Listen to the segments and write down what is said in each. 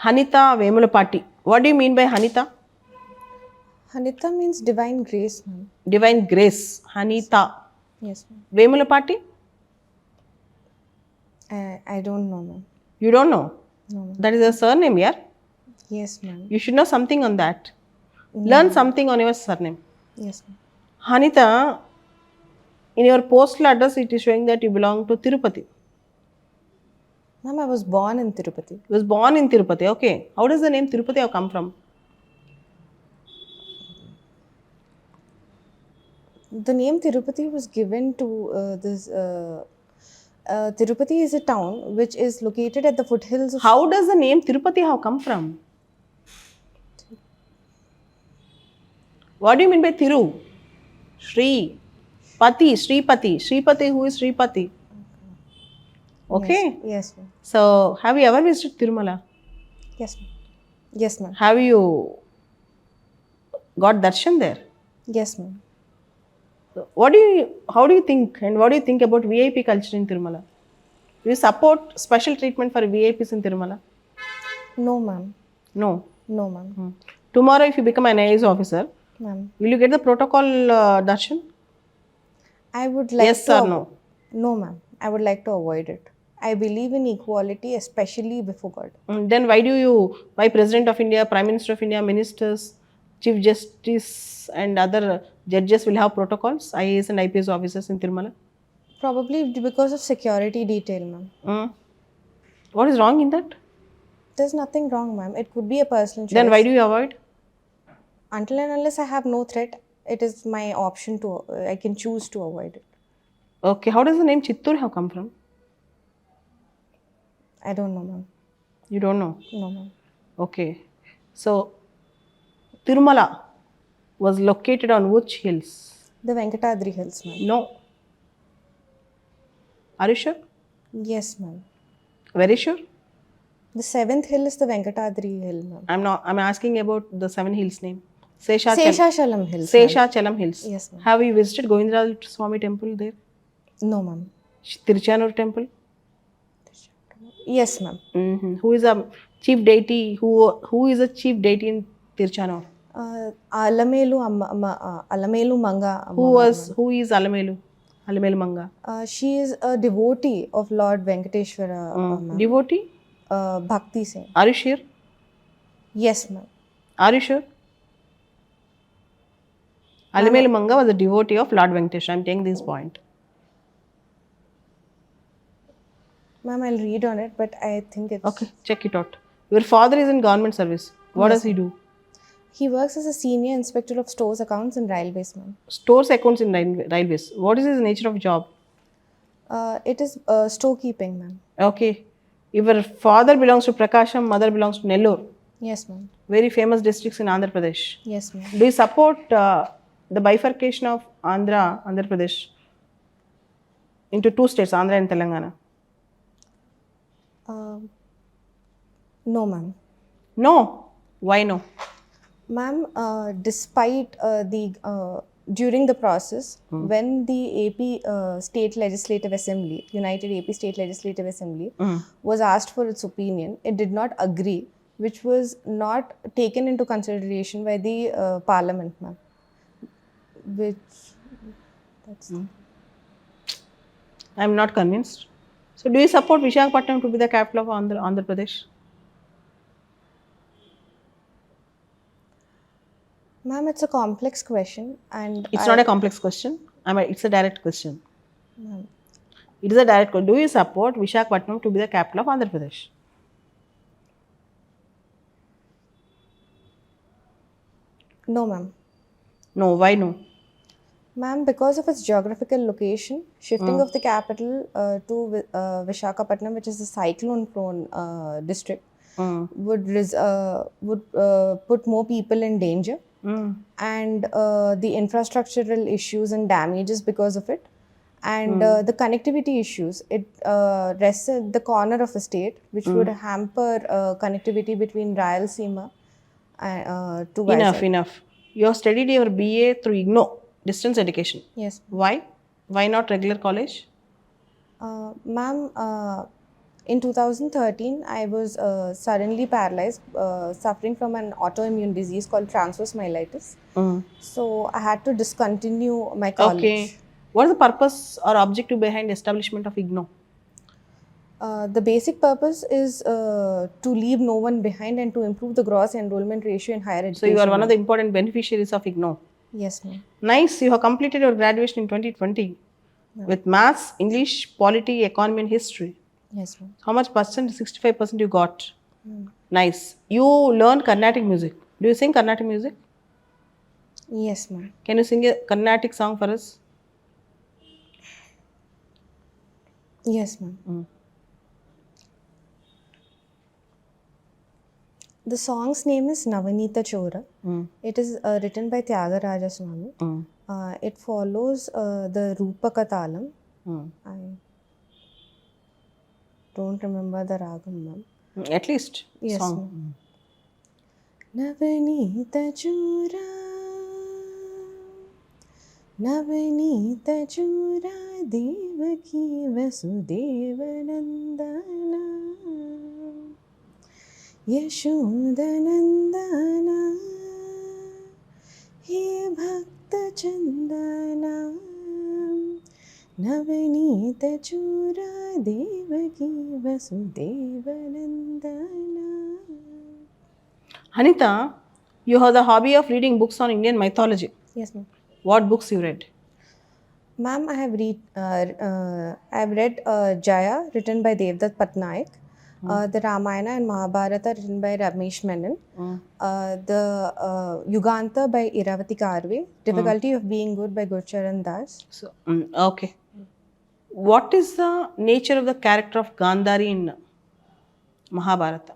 Hanita Vemulapati. What do you mean by Hanita? Hanita means divine grace, ma'am. Divine grace. Hanita Yes, ma'am. Vemulapati? I don't know, ma'am. You don't know? No, ma'am. That is a surname, yeah? Yes, ma'am. You should know something on that. No, Learn ma'am. something on your surname. Yes, ma'am. Hanita, in your postal address, it is showing that you belong to Tirupati. Ma'am, I was born in Tirupati. You was born in Tirupati. Okay. How does the name Tirupati have come from? The name Tirupati was given to this. Tirupati is a town which is located at the foothills of. How does the name Tirupati have come from? What do you mean by Thiru? Shri. Pati, Sripati. Sripati, who is Sripati? Okay. Yes, ma'am. So, have you ever visited Tirumala? Yes, ma'am. Yes, ma'am. Have you got darshan there? Yes, ma'am. So how do you think and what do you think about VIP culture in Tirumala? Do you support special treatment for VIPs in Tirumala? No, ma'am. No. No, ma'am. Tomorrow, if you become an IAS officer, Ma'am. will you get the protocol darshan? I would like Yes to. or no? No, ma'am. I would like to avoid it. I believe in equality, especially before God. Then why President of India, Prime Minister of India, ministers, Chief Justice and other judges will have protocols, IAS and IPS officers in Tirumala? Probably because of security detail, ma'am. What is wrong in that? There's nothing wrong, ma'am. It could be a personal choice. Then why do you avoid? Until and unless I have no threat, it is my option to. I can choose to avoid it. Okay, how does the name Chittur have come from? I don't know, ma'am. You don't know? No, ma'am. Okay. So, Tirumala was located on which hills? The Venkatadri Hills, ma'am. No. Are you sure? Yes, ma'am. Very sure? The 7th hill is the Venkatadri Hill, ma'am. I'm asking about the 7 hills name. Sesha Seshachalam Hills. ma'am. Chalam Hills. Yes, ma'am. Have you visited Govindral Swami temple there? No, ma'am. Tiruchanur temple? Yes, ma'am. Who is a chief deity? Who is a chief deity in Tiruchanur? Alamelu Manga. Who is Alamelu? Alamelu Manga. She is a devotee of Lord Venkateshwara. Ma'am. Devotee? Bhakti Singh. Are you sure? Yes, ma'am. Are you sure? Alamelu Manga was a devotee of Lord Venkateshwara. I'm taking this point. Ma'am, I'll read on it, but I think it's. Okay, check it out. Your father is in government service. What does he do? He works as a senior inspector of stores accounts and railways, ma'am. Stores accounts in railways. What is his nature of job? It is storekeeping, ma'am. Okay. Your father belongs to Prakasham, mother belongs to Nellore. Yes, ma'am. Very famous districts in Andhra Pradesh. Yes, ma'am. Do you support the bifurcation of Andhra Pradesh into 2 states, Andhra and Telangana? No, ma'am. No. Why no? Ma'am, despite during the process, when the AP State Legislative Assembly, United AP State Legislative Assembly, was asked for its opinion, it did not agree, which was not taken into consideration by the Parliament, ma'am. I'm not convinced. So, do you support Visakhapatnam to be the capital of Andhra Pradesh? Ma'am, it's a complex question, and It's not a complex question. It's a direct question. It is a direct question. Do you support Visakhapatnam to be the capital of Andhra Pradesh? No, ma'am. No. Why no? Ma'am, because of its geographical location, shifting of the capital to Visakhapatnam, which is a cyclone-prone district, would put more people in danger, and the infrastructural issues and damages because of it, and the connectivity issues. It rests at the corner of a state, which would hamper connectivity between Rayalaseema to Vizag. Enough. You have studied your BA through IGNOU, distance education. Yes. Why? Why not regular college? Ma'am, In 2013, I was suddenly paralyzed, suffering from an autoimmune disease called transverse myelitis. So I had to discontinue my college. Okay. What is the purpose or objective behind establishment of IGNOU? The basic purpose is to leave no one behind and to improve the gross enrollment ratio in higher education. So you are one of ma'am. the important beneficiaries of IGNOU. Yes, ma'am. Nice. You have completed your graduation in 2020 with maths, English, polity, economy, and history. Yes, ma'am. How much percent? 65% you got. Nice. You learn Carnatic music. Do you sing Carnatic music? Yes, ma'am. Can you sing a Carnatic song for us? Yes, ma'am. The song's name is Navanita Chora. It is written by Tyagaraja Swami. It follows the Rupaka Talam. I don't remember the ragam, ma'am. At least Yes, song. ma'am. Navanita Chora, Navanita Chora, Devaki Vasudevanandana, Yashodanandana, He Bhakta Chandana, Navanita Chora, Devaki Vasudevanandana. Anita, you have the hobby of reading books on Indian mythology. Yes, ma'am. What books you read? Ma'am, I have read Jaya, written by Devdutt Patnaik, the Ramayana and Mahabharata, written by Ramesh Menon, the Yuganta by Iravati Karve, Difficulty of Being Good by Gurcharan Das. So, okay. What is the nature of the character of Gandhari in Mahabharata?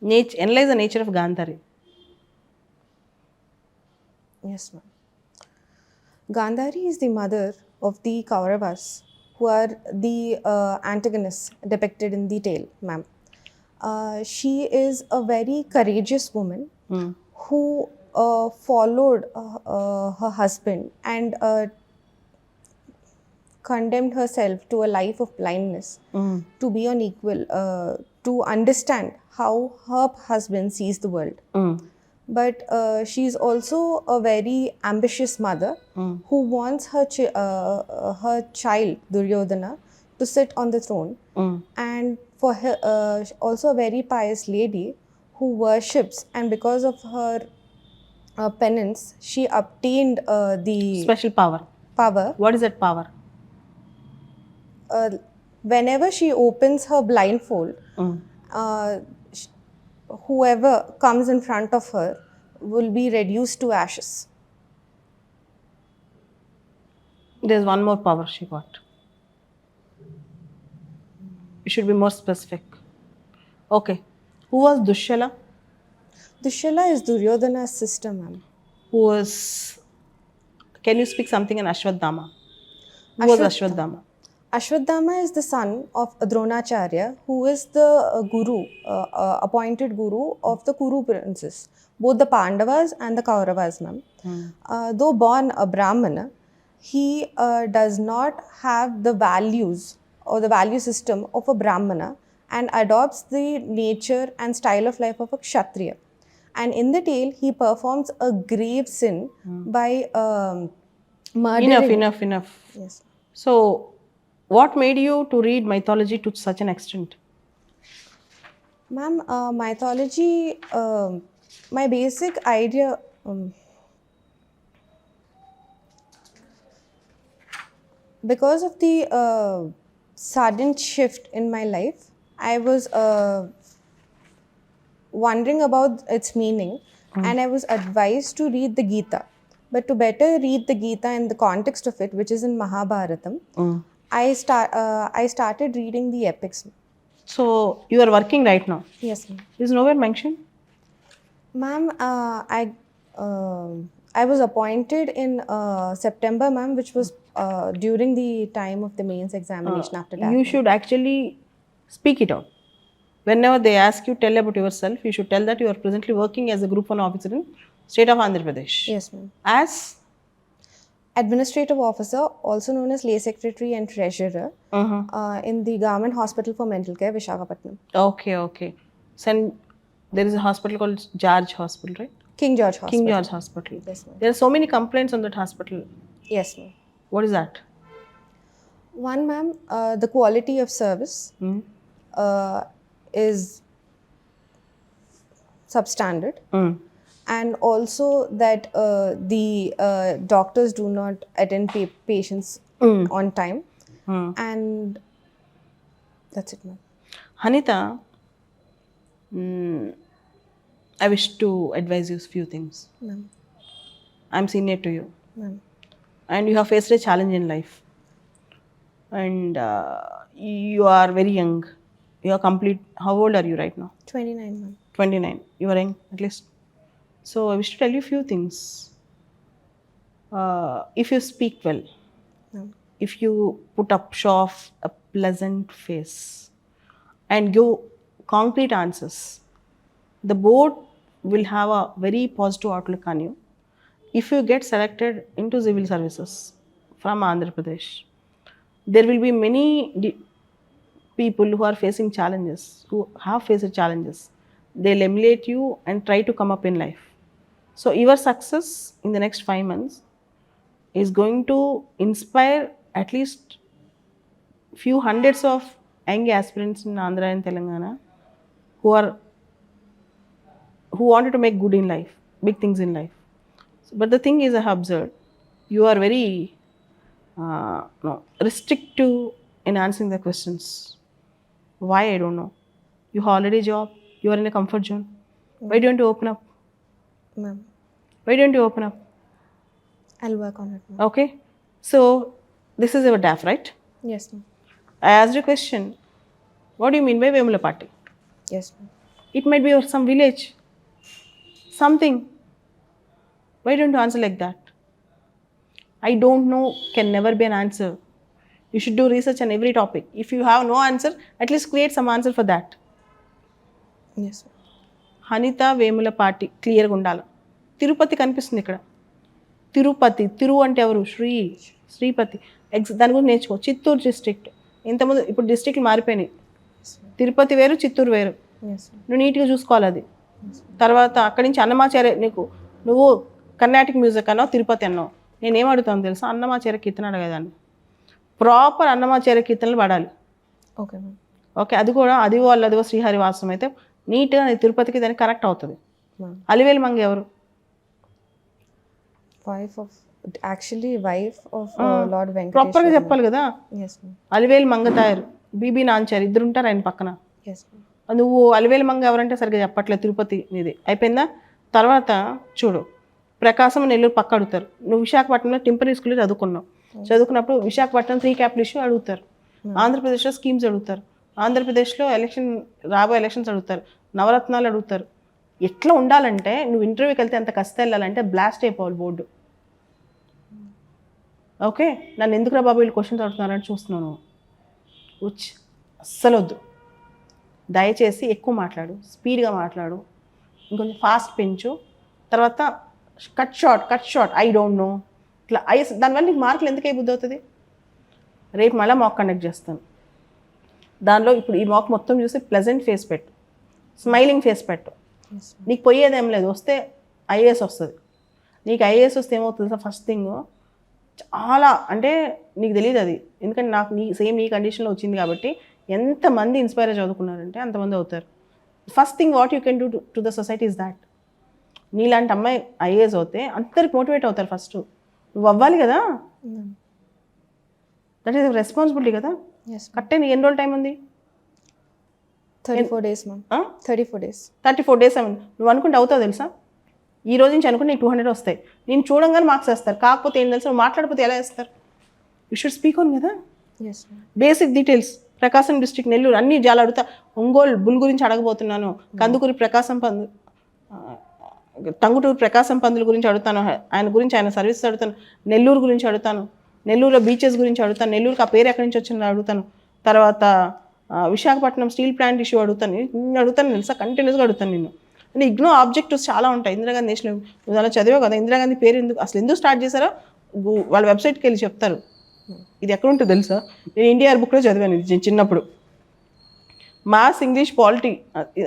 Analyze the nature of Gandhari. Yes, ma'am. Gandhari is the mother of the Kauravas, who are the antagonists depicted in the tale, ma'am. She is a very courageous woman who followed her husband and condemned herself to a life of blindness to be on equal, to understand how her husband sees the world. But she's also a very ambitious mother who wants her child Duryodhana to sit on the throne, and for her also a very pious lady who worships, and because of her penance she obtained the Special power. power. What is that power? Whenever she opens her blindfold, sh- whoever comes in front of her will be reduced to ashes. There's one more power she got. You should be more specific. Okay. Who was Dushala? Dushala is Duryodhana's sister, ma'am. Who was... Can you speak something in Ashwadhama? Who was Ashwadhama? Ashwadhama is the son of Dronacharya, who is the appointed guru of the Kuru princes, both the Pandavas and the Kauravas, ma'am. Though born a Brahmana, he does not have the values or the value system of a Brahmana and adopts the nature and style of life of a Kshatriya. And in the tale, he performs a grave sin by murdering. Enough. Yes. So, what made you to read mythology to such an extent? Ma'am, mythology, my basic idea, because of the sudden shift in my life, I was wondering about its meaning, and I was advised to read the Gita. But to better read the Gita in the context of it, which is in Mahabharatam, I started reading the epics. So, you are working right now? Yes, ma'am. Is nowhere mentioned? Ma'am, I was appointed in September, ma'am, which was during the time of the mains examination after that. You should actually speak it out. Whenever they ask you, tell about yourself. You should tell that you are presently working as a Group 1 officer in state of Andhra Pradesh. Yes, ma'am. As administrative officer, also known as lay secretary and treasurer, in the Government Hospital for Mental Care, Visakhapatnam. Okay. So there is a hospital called George Hospital, right? King George Hospital. King George Hospital. Yes, ma'am. There are so many complaints on that hospital. Yes, ma'am. What is that? One, ma'am, the quality of service is substandard, and also that the doctors do not attend patients on time, and that's it, ma'am. Hanita, I wish to advise you a few things. Ma'am. I'm senior to you, Ma'am. and you have faced a challenge in life, and you are very young. You are complete. How old are you right now? 29, ma'am. 29. You are young at least. So I wish to tell you a few things. If you speak well, Ma'am. if you put up, show off a pleasant face, and give concrete answers, the board will have a very positive outlook on you. If you get selected into civil services from Andhra Pradesh, there will be many people who are facing challenges, who have faced challenges. They'll emulate you and try to come up in life. So your success in the next 5 months is going to inspire at least few hundreds of young aspirants in Andhra and Telangana who wanted to make good in life, big things in life. But the thing is, I have observed, you are very restrictive in answering the questions. Why, I don't know. You have already a job, you are in a comfort zone. Why don't you open up? Ma'am. Why don't you open up? I'll work on it, ma'am. Okay. So this is your DAF, right? Yes, ma'am. I asked you a question. What do you mean by Vemulapatti? Yes, ma'am. It might be some village, something. Why don't you answer like that? I don't know can never be an answer. You should do research on every topic. If you have no answer, at least create some answer for that. Yes, ma'am. Hanita Vemulapatti క్లియర్గా ఉండాలి. తిరుపతి కనిపిస్తుంది ఇక్కడ. తిరుపతి, తిరు అంటే ఎవరు? శ్రీపతి. దాని గురించి నేర్చుకో. Chittoor district. ఇంతకుముందు ఇప్పుడు డిస్ట్రిక్ట్లు మారిపోయినాయి. తిరుపతి వేరు, చిత్తూరు వేరు. Yes, ma'am. నువ్వు నీట్గా చూసుకోవాలి అది. తర్వాత అక్కడి నుంచి అన్నమాచార్య, నువ్వు కర్ణాటిక్ మ్యూజిక్ అన్నావు, తిరుపతి అన్నావు. నేనేం అడుగుతాను తెలుసా? అన్నమాచార్య కీర్తన అడగదాన్ని. ప్రాపర్ అన్నమాచార్య కీర్తనలు పడాలి. Okay, ma'am. ఓకే, అది కూడా అదివో శ్రీహరివాసం అయితే నీట్గా తిరుపతికి దానికి కరెక్ట్ అవుతుంది. Ma'am. అలివేలు మంగ ఎవరు? Wife of Lord Venkateshwara. ప్రాపర్గా చెప్పాలి కదా. Yes, ma'am. అలివేలు మంగ తయారు, బీబీ నాంచారు, ఇద్దరు ఉంటారు ఆయన పక్కన. Yes, ma'am. నువ్వు అలివేలు మంగ ఎవరంటే సరిగ్గా చెప్పట్లేదు. తిరుపతి నీది అయిపోయిందా? తర్వాత చూడు, ప్రకాశం నెల్లూరు పక్క అడుగుతారు. నువ్వు విశాఖపట్నంలో టెంపరీ స్కూల్లో చదువుకున్నప్పుడు విశాఖపట్నం 3 క్యాపిటల్ ఇష్యూ అడుగుతారు. ఆంధ్రప్రదేశ్లో స్కీమ్స్ అడుగుతారు. ఆంధ్రప్రదేశ్లో రాబోయే ఎలక్షన్స్ అడుగుతారు. నవరత్నాలు అడుగుతారు. ఎట్లా ఉండాలంటే నువ్వు ఇంటర్వ్యూకి వెళ్తే ఎంత కష్టం వెళ్ళాలంటే బ్లాస్ట్ అయిపోవాలి బోర్డు. ఓకే, నన్ను ఎందుకురా బాబు వీళ్ళు క్వశ్చన్స్ అడుగుతున్నారని చూస్తున్నాను. అస్సలు వద్దు. దయచేసి ఎక్కువ మాట్లాడు, స్పీడ్గా మాట్లాడు, ఇంకొంచెం ఫాస్ట్ పెంచు. తర్వాత cut short I don't know ఇట్లా దానివల్ల నీకు మార్కులు ఎందుకు అయిపోద్ది అవుతుంది. రేపు మళ్ళీ మాక్ కండక్ట్ చేస్తాను. దానిలో ఇప్పుడు ఈ మాక్ మొత్తం చూసి ప్లెజెంట్ ఫేస్ పెట్టు, స్మైలింగ్ ఫేస్ పెట్టు. Yes, ma'am. నీకు పోయేదేం లేదు. వస్తే ఐఏఎస్ వస్తుంది. నీకు ఐఏఎస్ వస్తే ఏమవుతుంది? ఫస్ట్ థింగ్ చాలా అంటే నీకు తెలియదు అది, ఎందుకంటే నాకు నీ కండిషన్లో వచ్చింది కాబట్టి ఎంతమంది ఇన్స్పైర్ చదువుకున్నారంటే అంతమంది అవుతారు. First thing what you can do to the society is that. నీలాంటి అమ్మాయి ఐఏఎస్ అవుతే అందరికి మోటివేట్ అవుతారు. ఫస్ట్ నువ్వు అవ్వాలి కదా, Ma'am. దట్ ఈస్ రెస్పాన్సిబిలిటీ కదా. Yes, ma'am. కట్టే నీకు ఎన్ని రోజులు టైం ఉంది? 34 days, ma'am. 34 days. 34 days అయింది. నువ్వు అనుకుంటే అవుతావు తెలుసా? ఈ రోజు నుంచి అనుకుంటే నీకు 200 వస్తాయి. నేను చూడంగానే మార్క్స్ వేస్తారు. కాకపోతే ఏం తెలుసా, నువ్వు మాట్లాడిపోతే ఎలా వేస్తారు? యూ షుడ్ స్పీక్ ఆన్ కదా. Yes, ma'am. Basic details. Prakasam district, Nellore అన్నీ చాలా అడుగుతా. ఒంగోలు బుల్ గురించి అడగబోతున్నాను. కందుకూరి ప్రకాశం పందులు, టంగుటూరు ప్రకాశం పందుల గురించి అడుగుతాను. ఆయన గురించి, ఆయన సర్వీస్ అడుగుతాను. నెల్లూరు గురించి అడుగుతాను. నెల్లూరులో బీచెస్ గురించి అడుగుతాను. నెల్లూరుకి ఆ పేరు ఎక్కడి నుంచి వచ్చిందో అడుగుతాను. తర్వాత విశాఖపట్నం స్టీల్ ప్లాంట్ ఇష్యూ అడుగుతాను. నేను అడుగుతాను తెలుసా, కంటిన్యూస్గా అడుగుతాను నిన్ను. అంటే ఇగ్నో ఆబ్జెక్టివ్స్ చాలా ఉంటాయి. ఇందిరాగాంధీ నేషనల్, నువ్వు అలా చదివావు కదా, ఇందిరాగాంధీ పేరు ఎందుకు స్టార్ట్ చేశారో వాళ్ళ వెబ్సైట్కి వెళ్ళి చెప్తారు. ఇది ఎక్కడ ఉంటుంది తెలుసా? నేను ఇండియా బుక్లో చదివాను ఇది చిన్నప్పుడు. మ్యాథ్స్, ఇంగ్లీష్, పాలిటీ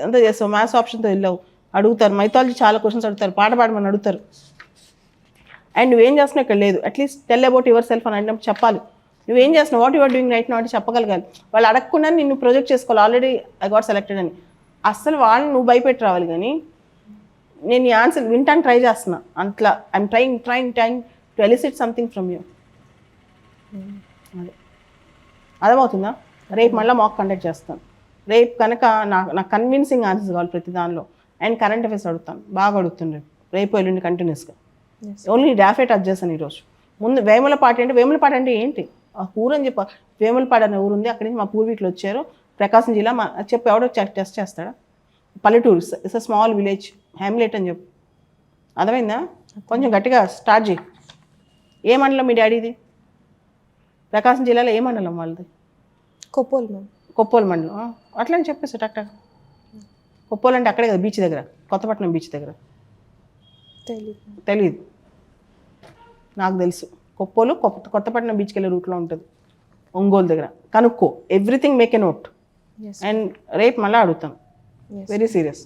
అంతా చేస్తావు, మ్యాథ్స్ ఆప్షన్తో వెళ్ళావు, అడుగుతారు. మైథాలజీ చాలా క్వశ్చన్స్ అడుగుతారు, పాట పాడమని అడుగుతారు. అండ్ నువ్వేం చేస్తున్నావు ఇక్కడ లేదు. At least tell about your self అని అడిగినప్పుడు చెప్పాలి. నువ్వేం చేస్తున్నావు, what your doing right now అంటే చెప్పగలగాలి. వాళ్ళు అడగకుండా నిన్ను ప్రొజెక్ట్ చేసుకోవాలి, ఆల్రెడీ ఐ గాట్ సెలెక్టెడ్ అని. అస్సలు వాళ్ళని నువ్వు భయపెట్టి రావాలి. కానీ నేను ఈ ఆన్సర్ వింటాను ట్రై చేస్తున్నా, అట్లా I'm trying to illicit something from you. అదే అర్థమవుతుందా? రేపు మళ్ళీ మాక్ కండక్ట్ చేస్తాను. రేపు కనుక నాకు కన్విన్సింగ్ ఆన్సర్స్ కావాలి ప్రతి దానిలో. అండ్ కరెంట్ అఫేర్స్ అడుగుతాను, బాగా అడుగుతుండే రేపు ఎల్లుండి కంటిన్యూస్గా. ఓన్లీ డాఫే టచ్ చేస్తాను ఈరోజు. ముందు వేములపాటి అంటే ఏంటి ఆ ఊరు అని చెప్ప. వేములపాటి అనే ఊరు ఉంది, అక్కడి నుంచి మా పూర్వీకులు వచ్చారు, ప్రకాశం జిల్లా. చెప్పి ఎవడో టెస్ట్ చేస్తాడా? పల్లెటూరు, it's a small village, hamlet అని చెప్పు. అర్థమైందా? కొంచెం గట్టిగా స్టార్ట్ చేయి. ఏ మండలం మీ డాడీది? ప్రకాశం జిల్లాలో ఏ మండలం వాళ్ళది? కొప్పోలు మ్యామ్. కొప్పోలు మండలం. అట్లా అని చెప్పేసి టక్. కొప్పోలు అంటే అక్కడే కదా, బీచ్ దగ్గర, కొత్తపట్నం బీచ్ దగ్గర. తెలీదు, నాకు తెలుసు. కొప్పోలు కొత్తపట్నం బీచ్కి వెళ్ళే రూట్లో ఉంటుంది, ఒంగోలు దగ్గర. కనుక్కో, everything make a note. And రేపు మళ్ళీ అడుగుతాను, వెరీ సీరియస్.